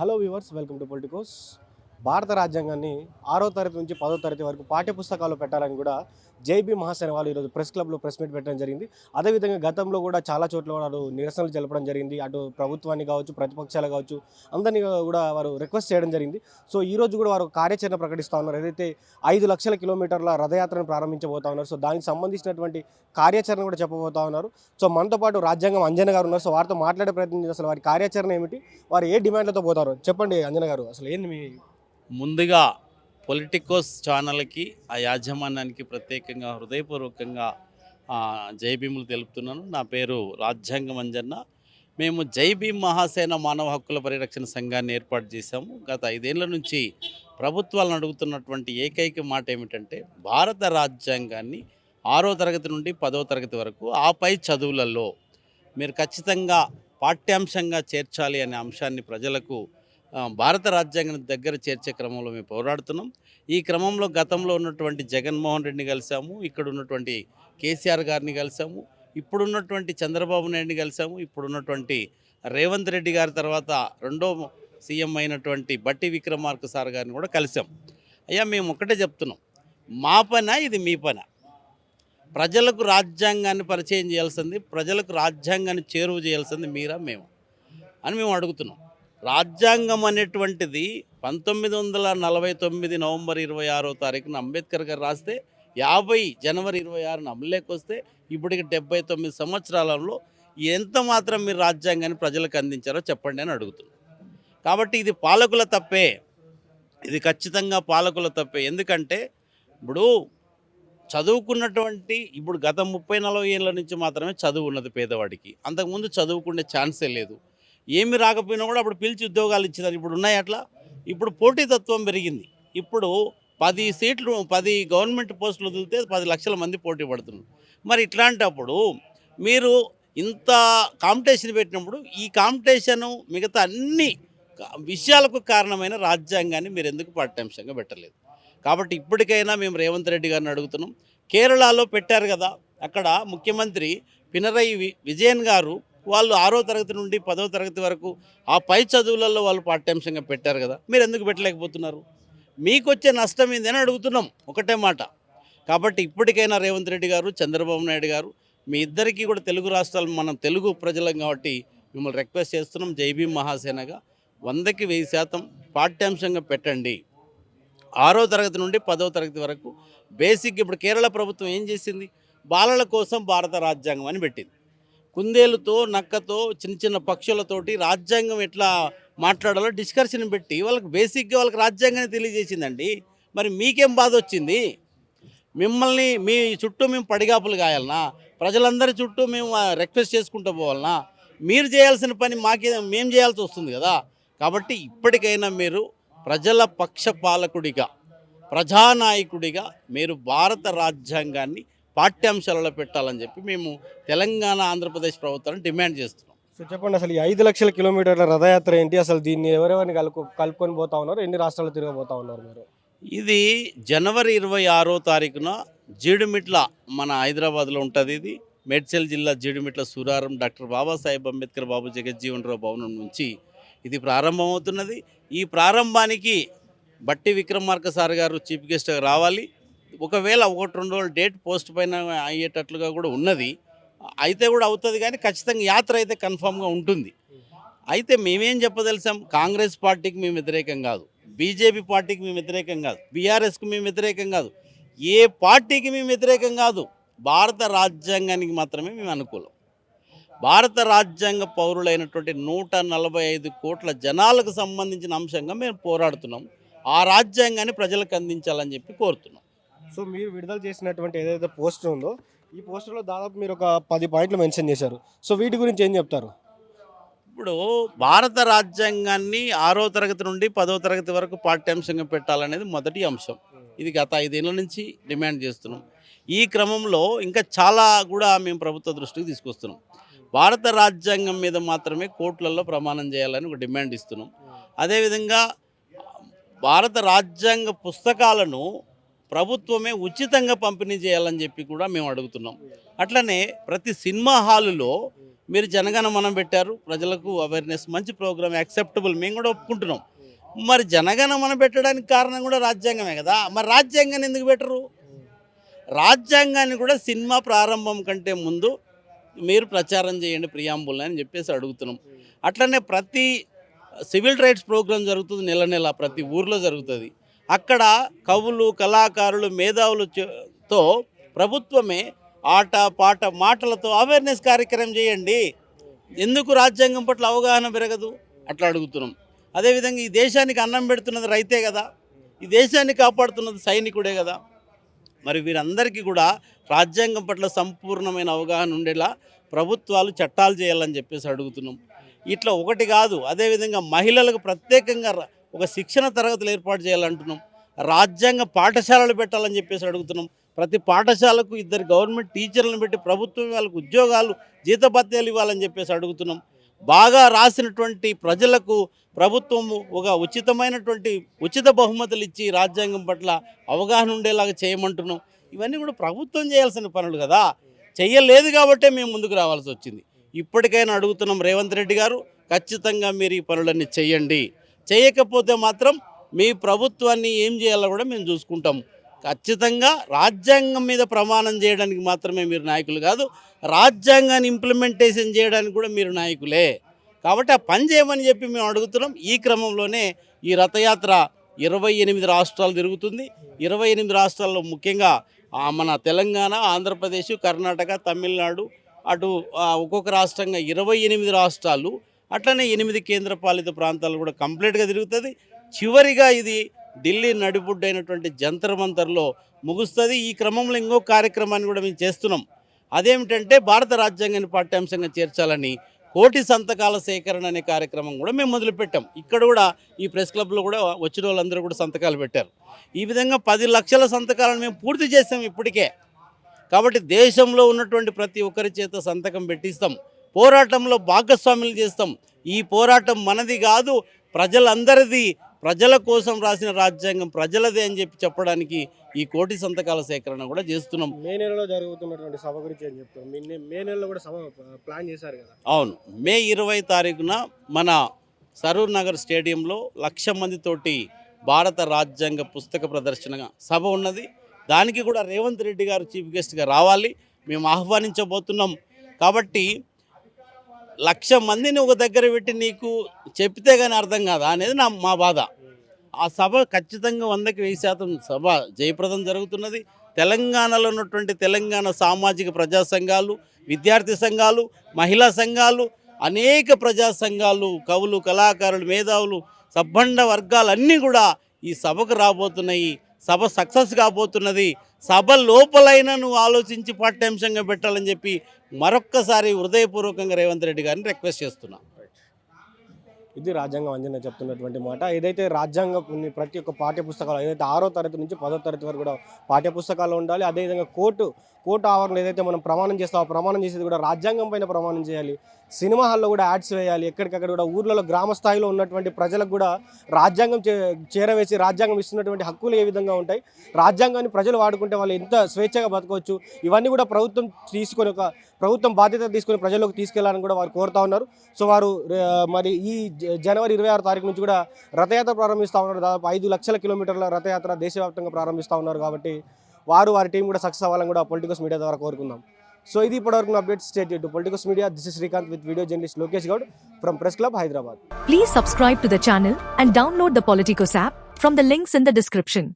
Hello viewers, welcome to Politicos. భారత రాజ్యాంగాన్ని 6వ తరగతి నుంచి 10వ తరగతి వరకు పాఠ్య పుస్తకాల్లో పెట్టాలని కూడా జైబీ మహాసేన వాళ్ళు ఈరోజు ప్రెస్ క్లబ్లో ప్రెస్ మీట్ పెట్టడం జరిగింది. అదేవిధంగా గతంలో కూడా చాలా చోట్ల వారు నిరసనలు జరపడం జరిగింది. అటు ప్రభుత్వాన్ని కావచ్చు, ప్రతిపక్షాలు కావచ్చు, అందరినీ కూడా వారు రిక్వెస్ట్ చేయడం జరిగింది. సో ఈ రోజు కూడా వారు కార్యాచరణ ప్రకటిస్తూ ఉన్నారు. ఏదైతే 5 లక్షల కిలోమీటర్ల రథయాత్రను ప్రారంభించబోతా ఉన్నారు. సో దానికి సంబంధించినటువంటి కార్యాచరణ కూడా చెప్పబోతా ఉన్నారు. సో మనతో పాటు రాజ్యాంగం అంజన గారు ఉన్నారు. సో వారితో మాట్లాడే ప్రయత్నం చేసి అసలు వారి కార్యాచరణ ఏమిటి, వారు ఏ డిమాండ్లతో పోతారు చెప్పండి అంజన గారు. అసలు ఏంది మీ ముందుగా పొలిటికోస్ ఛానల్కి ఆ యాజమాన్యానికి ప్రత్యేకంగా హృదయపూర్వకంగా జై భీములు తెలుపుతున్నాను. నా పేరు రాజ్యాంగం అంజన్న. మేము జై భీమ్ మహాసేన మానవ హక్కుల పరిరక్షణ సంఘాన్ని ఏర్పాటు చేశాము. గత 5 ఏళ్ల నుంచి ప్రభుత్వాలను అడుగుతున్నటువంటి ఏకైక మాట ఏమిటంటే భారత రాజ్యాంగాన్ని 6వ తరగతి నుండి 10వ తరగతి వరకు ఆపై చదువులలో మీరు ఖచ్చితంగా పాఠ్యాంశంగా చేర్చాలి అనే అంశాన్ని ప్రజలకు భారత రాజ్యాంగాన్ని దగ్గర చేర్చే క్రమంలో మేము పోరాడుతున్నాం. ఈ క్రమంలో గతంలో ఉన్నటువంటి జగన్మోహన్ రెడ్డిని కలిసాము, ఇక్కడ ఉన్నటువంటి కేసీఆర్ గారిని కలిసాము, ఇప్పుడున్నటువంటి చంద్రబాబు నాయుడిని కలిసాము, ఇప్పుడున్నటువంటి రేవంత్ రెడ్డి గారి తర్వాత రెండో సీఎం అయినటువంటి బట్టి విక్రమార్క సార్ గారిని కూడా కలిసాం. అయ్యా, మేము ఒకటే చెప్తున్నాం, మా పని ఇది మీ పని. ప్రజలకు రాజ్యాంగాన్ని పరిచయం చేయాల్సింది, ప్రజలకు రాజ్యాంగాన్ని చేరువ చేయాల్సింది మీరా మేము అని మేము అడుగుతున్నాం. రాజ్యాంగం అనేటువంటిది 1949 నవంబర్ 26వ తారీఖున అంబేద్కర్ గారు రాస్తే 50 జనవరి 26న అమలులోకి వస్తే ఇప్పటికి 79 సంవత్సరాలలో ఎంత మాత్రం మీరు రాజ్యాంగాన్ని ప్రజలకు అందించారో చెప్పండి అని అడుగుతున్నాం. కాబట్టి ఇది పాలకుల తప్పే, ఇది ఖచ్చితంగా పాలకుల తప్పే. ఎందుకంటే ఇప్పుడు చదువుకున్నటువంటి ఇప్పుడు గత 30-40 ఏళ్ళ నుంచి మాత్రమే చదువు ఉన్నది పేదవాడికి. అంతకుముందు చదువుకునే ఛాన్సే లేదు. ఏమి రాకపోయినా కూడా అప్పుడు పిలిచి ఉద్యోగాలు ఇచ్చేదారు. ఇప్పుడు ఉన్నాయి అట్లా. ఇప్పుడు పోటీతత్వం పెరిగింది. ఇప్పుడు 10 గవర్నమెంట్ పోస్టులు వదిలితే 10 లక్షల మంది పోటీ పడుతున్నారు. మరి ఇట్లాంటప్పుడు మీరు ఇంత కాంపిటీషన్ పెట్టినప్పుడు ఈ కాంపిటీషను మిగతా అన్ని విషయాలకు కారణమైన రాజ్యాంగాన్ని మీరు ఎందుకు పాఠ్యాంశంగా పెట్టలేదు? కాబట్టి ఇప్పటికైనా మేము రేవంత్ రెడ్డి గారిని అడుగుతున్నాం. కేరళలో పెట్టారు కదా, అక్కడ ముఖ్యమంత్రి పినరయి విజయన్ గారు వాళ్ళు 6వ తరగతి నుండి 10వ తరగతి వరకు ఆ పై చదువులలో వాళ్ళు పాఠ్యాంశంగా పెట్టారు కదా, మీరు ఎందుకు పెట్టలేకపోతున్నారు? మీకు వచ్చే నష్టం ఏందని అడుగుతున్నాం, ఒకటే మాట. కాబట్టి ఇప్పటికైనా రేవంత్ రెడ్డి గారు, చంద్రబాబు నాయుడు గారు, మీ ఇద్దరికీ కూడా తెలుగు రాష్ట్రాలు మనం తెలుగు ప్రజలం కాబట్టి మిమ్మల్ని రిక్వెస్ట్ చేస్తున్నాం. జై భీమ్ మహాసేనగా 100కి 1000% పాఠ్యాంశంగా పెట్టండి. 6వ తరగతి నుండి 10వ తరగతి వరకు బేసిక్. ఇప్పుడు కేరళ ప్రభుత్వం ఏం చేసింది? బాలల కోసం భారత రాజ్యాంగం అని పెట్టింది. కుందేలుతో, నక్కతో, చిన్న చిన్న పక్షులతోటి రాజ్యాంగం ఎట్లా మాట్లాడాలో డిస్కషన్ పెట్టి వాళ్ళకి బేసిక్గా వాళ్ళకి రాజ్యాంగాన్ని తెలియజేసిందండి. మరి మీకేం బాధ వచ్చింది? మిమ్మల్ని మీ చుట్టూ మేము పడిగాపులు కాయాలనా? ప్రజలందరి చుట్టూ మేము రిక్వెస్ట్ చేసుకుంటూ పోవాలనా? మీరు చేయాల్సిన పని మేము చేయాల్సి వస్తుంది కదా. కాబట్టి ఇప్పటికైనా మీరు ప్రజల పక్ష పాలకుడిగా, ప్రజానాయకుడిగా మీరు భారత రాజ్యాంగాన్ని పాఠ్యాంశాలలో పెట్టాలని చెప్పి మేము తెలంగాణ, ఆంధ్రప్రదేశ్ ప్రభుత్వాన్ని డిమాండ్ చేస్తున్నాం. సో చెప్పండి, అసలు ఈ 5 లక్షల కిలోమీటర్ల రథయాత్ర ఏంటి? అసలు దీన్ని ఎవరెవరిని కలుపుకొని పోతా ఉన్నారు? ఎన్ని రాష్ట్రాలు తిరగబోతా ఉన్నారు మీరు? ఇది జనవరి 26వ తారీఖున జీడిమిట్ల, మన హైదరాబాద్లో ఉంటుంది. ఇది మేడ్చల్ జిల్లా జీడిమిట్ల సూరారం డాక్టర్ బాబాసాహెబ్ అంబేద్కర్ బాబు జగజ్జీవన్ రావు భవనం నుంచి ఇది ప్రారంభమవుతున్నది. ఈ ప్రారంభానికి బట్టి విక్రమార్క సార్ గారు చీఫ్ గెస్ట్గా రావాలి. ఒకవేళ 1-2 రోజులు డేట్ పోస్ట్ పైన అయ్యేటట్లుగా కూడా ఉన్నది. అయితే కూడా అవుతుంది, కానీ ఖచ్చితంగా యాత్ర అయితే కన్ఫామ్గా ఉంటుంది. అయితే మేమేం చెప్పదలిసాం, కాంగ్రెస్ పార్టీకి మేము వ్యతిరేకం కాదు, బీజేపీ పార్టీకి మేము వ్యతిరేకం కాదు, బీఆర్ఎస్కి మేము వ్యతిరేకం కాదు, ఏ పార్టీకి మేము వ్యతిరేకం కాదు. భారత రాజ్యాంగానికి మాత్రమే మేము అనుకూలం. భారత రాజ్యాంగ పౌరులైనటువంటి 145 కోట్ల జనాలకు సంబంధించిన అంశంగా మేము పోరాడుతున్నాం. ఆ రాజ్యాంగాన్ని ప్రజలకు అందించాలని చెప్పి కోరుతున్నాం. సో మీరు విడుదల చేసినటువంటి ఏదైతే పోస్టర్ ఉందో, ఈ పోస్టర్లో దాదాపు మీరు ఒక 10 పాయింట్లు మెన్షన్ చేశారు. సో వీటి గురించి ఏం చెప్తారు? ఇప్పుడు భారత రాజ్యాంగాన్ని 6వ తరగతి నుండి 10వ తరగతి వరకు పాఠ్యాంశంగా పెట్టాలనేది మొదటి అంశం. ఇది గత 5 ఏళ్ల నుంచి డిమాండ్ చేస్తున్నాం. ఈ క్రమంలో ఇంకా చాలా కూడా మేము ప్రభుత్వ దృష్టికి తీసుకొస్తున్నాం. భారత రాజ్యాంగం మీద మాత్రమే కోర్టులలో ప్రమాణం చేయాలని ఒక డిమాండ్ ఇస్తున్నాం. అదేవిధంగా భారత రాజ్యాంగ పుస్తకాలను ప్రభుత్వమే ఉచితంగా పంపిణీ చేయాలని చెప్పి కూడా మేము అడుగుతున్నాం. అట్లనే ప్రతి సినిమా హాలులో మీరు జనగణమనం పెట్టారు, ప్రజలకు అవేర్నెస్, మంచి ప్రోగ్రామ్, యాక్సెప్టబుల్, మేము కూడా ఒప్పుకుంటున్నాం. మరి జనగణమన పెట్టడానికి కారణం కూడా రాజ్యాంగమే కదా. మరి రాజ్యాంగాన్ని ఎందుకు పెట్టరు? రాజ్యాంగాన్ని కూడా సినిమా ప్రారంభం కంటే ముందు మీరు ప్రచారం చేయండి ప్రియాంబుల్ అని చెప్పేసి అడుగుతున్నాం. అట్లనే ప్రతి సివిల్ రైట్స్ ప్రోగ్రాం జరుగుతుంది, నెల నెల ప్రతి ఊర్లో జరుగుతుంది. అక్కడ కవులు, కళాకారులు, మేధావులతో ప్రభుత్వమే ఆట పాట మాటలతో అవేర్నెస్ కార్యక్రమం చేయండి. ఎందుకు రాజ్యాంగం పట్ల అవగాహన పెరగదు? అట్లా అడుగుతున్నాం. అదేవిధంగా ఈ దేశానికి అన్నం పెడుతున్నది రైతే కదా, ఈ దేశాన్ని కాపాడుతున్నది సైనికుడే కదా. మరి వీరందరికీ కూడా రాజ్యాంగం పట్ల సంపూర్ణమైన అవగాహన ఉండేలా ప్రభుత్వాలు చట్టాలు చేయాలని చెప్పేసి అడుగుతున్నాం. ఇట్లా ఒకటి కాదు, అదేవిధంగా మహిళలకు ప్రత్యేకంగా ఒక శిక్షణ తరగతులు ఏర్పాటు చేయాలంటున్నాం. రాజ్యాంగ పాఠశాలలు పెట్టాలని చెప్పేసి అడుగుతున్నాం. ప్రతి పాఠశాలకు 2 గవర్నమెంట్ టీచర్లను పెట్టి ప్రభుత్వం వాళ్ళకు ఉద్యోగాలు, జీతభత్యాలు ఇవ్వాలని చెప్పేసి అడుగుతున్నాం. బాగా రాసినటువంటి ప్రజలకు ప్రభుత్వం ఒక ఉచిత బహుమతులు ఇచ్చి రాజ్యాంగం పట్ల అవగాహన ఉండేలాగా చేయమంటున్నాం. ఇవన్నీ కూడా ప్రభుత్వం చేయాల్సిన పనులు కదా, చెయ్యలేదు కాబట్టే మేము ముందుకు రావాల్సి వచ్చింది. ఇప్పటికైనా అడుగుతున్నాం, రేవంత్ రెడ్డి గారు ఖచ్చితంగా మీరు ఈ పనులన్నీ చేయండి. చేయకపోతే మాత్రం మీ ప్రభుత్వాన్ని ఏం చేయాలో కూడా మేము చూసుకుంటాం. ఖచ్చితంగా రాజ్యాంగం మీద ప్రమాణం చేయడానికి మాత్రమే మీరు నాయకులు కాదు, రాజ్యాంగాన్ని ఇంప్లిమెంటేషన్ చేయడానికి కూడా మీరు నాయకులే. కాబట్టి ఆ పని చేయమని చెప్పి మేము అడుగుతున్నాం. ఈ క్రమంలోనే ఈ రథయాత్ర 28 రాష్ట్రాలు తిరుగుతుంది. 28 రాష్ట్రాల్లో ముఖ్యంగా మన తెలంగాణ, ఆంధ్రప్రదేశ్, కర్ణాటక, తమిళనాడు, అటు ఒక్కొక్క రాష్ట్రంగా 28 రాష్ట్రాలు, అట్లనే 8 కేంద్రపాలిత ప్రాంతాలు కూడా కంప్లీట్గా తిరుగుతుంది. చివరిగా ఇది ఢిల్లీ నడిబొడ్డైనటువంటి జంతర్ మంతర్లో ముగుస్తుంది. ఈ క్రమంలో ఇంకో కార్యక్రమాన్ని కూడా మేము చేస్తున్నాం. అదేమిటంటే భారత రాజ్యాంగాన్ని పాఠ్యాంశంగా చేర్చాలని 1,000,000 సంతకాల సేకరణ అనే కార్యక్రమం కూడా మేము మొదలుపెట్టాం. ఇక్కడ కూడా ఈ ప్రెస్ క్లబ్లో కూడా వచ్చిన వాళ్ళందరూ కూడా సంతకాలు పెట్టారు. ఈ విధంగా 10 లక్షల సంతకాలను మేము పూర్తి చేసాం ఇప్పటికే. కాబట్టి దేశంలో ఉన్నటువంటి ప్రతి ఒక్కరి చేత సంతకం పెట్టిస్తాం, పోరాటంలో భాగస్వాములు చేస్తాం. ఈ పోరాటం మనది కాదు, ప్రజలందరిది, ప్రజల కోసం రాసిన రాజ్యాంగం ప్రజలదే అని చెప్పడానికి ఈ 1,000,000 సంతకాల సేకరణ కూడా చేస్తున్నాం. మే నెలలో జరుగుతున్నటువంటి సభ గురించి ఏం చెప్తారు? మే నెలలో కూడా సభ ప్లాన్ చేశారు కదా. అవును, మే 20 తారీఖున మన సరూర్ నగర్ స్టేడియంలో 1,00,000 మందితోటి భారత రాజ్యాంగ పుస్తక ప్రదర్శన సభ ఉన్నది. దానికి కూడా రేవంత్ రెడ్డి గారు చీఫ్ గెస్ట్గా రావాలి, మేము ఆహ్వానించబోతున్నాం. కాబట్టి 1,00,000 మందిని ఒక దగ్గర పెట్టి నీకు చెప్తే కానీ అర్థం కాదా అనేది మా బాధ. ఆ సభ ఖచ్చితంగా 100కి 1000% సభ జయప్రదం జరుగుతున్నది. తెలంగాణలో ఉన్నటువంటి తెలంగాణ సామాజిక ప్రజా సంఘాలు, విద్యార్థి సంఘాలు, మహిళా సంఘాలు, అనేక ప్రజా సంఘాలు, కవులు, కళాకారులు, మేధావులు, సబ్బండ వర్గాలన్నీ కూడా ఈ సభకు రాబోతున్నాయి. సభ సక్సెస్ కాబోతున్నది. సభ లోపలైనా నువ్వు ఆలోచించి పాఠ్యాంశంగా పెట్టాలని చెప్పి మరొక్కసారి హృదయపూర్వకంగా రేవంత్ రెడ్డి గారిని రిక్వెస్ట్ చేస్తున్నా. ఇది రాజ్యాంగం అంజన చెప్తున్నటువంటి మాట. ఏదైతే రాజ్యాంగం ప్రతి ఒక్క పాఠ్యపుస్తకాలు, ఏదైతే 6వ తరగతి నుంచి 10వ తరగతి వరకు కూడా పాఠ్యపుస్తకాలు ఉండాలి. అదేవిధంగా కోర్టు ఆవరణలో ఏదైతే మనం ప్రమాణం చేస్తామో ప్రమాణం చేసేది కూడా రాజ్యాంగం పైన ప్రమాణం చేయాలి. సినిమా హాల్లో కూడా యాడ్స్ వేయాలి. ఎక్కడికక్కడ కూడా ఊర్లలో గ్రామ స్థాయిలో ఉన్నటువంటి ప్రజలకు కూడా రాజ్యాంగం చేరవేసి రాజ్యాంగం ఇస్తున్నటువంటి హక్కులు ఏ విధంగా ఉంటాయి, రాజ్యాంగాన్ని ప్రజలు వాడుకుంటే వాళ్ళు ఎంత స్వేచ్ఛగా బతకవచ్చు, ఇవన్నీ కూడా ప్రభుత్వం బాధ్యత తీసుకొని ప్రజల్లోకి తీసుకెళ్లాలని కూడా వారు కోరుతా ఉన్నారు. సో వారు మరి ఈ జనవరి 26 తారీఖు నుంచి కూడా రథయాత్ర ప్రారంభిస్తూ ఉన్నారు. దాదాపు 5 లక్షల కిలోమీటర్ల రథయాత్ర దేశవ్యాప్తంగా ప్రారంభిస్తూ ఉన్నారు. కాబట్టి వారి టీం కూడా సక్సెస్ అవ్వాలని కూడా పొలిటికల్స్ మీడియా ద్వారా కోరుకుందాం. సో ఇది ఇప్పటివరకు updates. Stay tuned to politicals media. This is Srikanth with video journalist Lokesh Gaud from Press Club, Hyderabad. Please subscribe to the channel and download the Politicos app from the links in the description.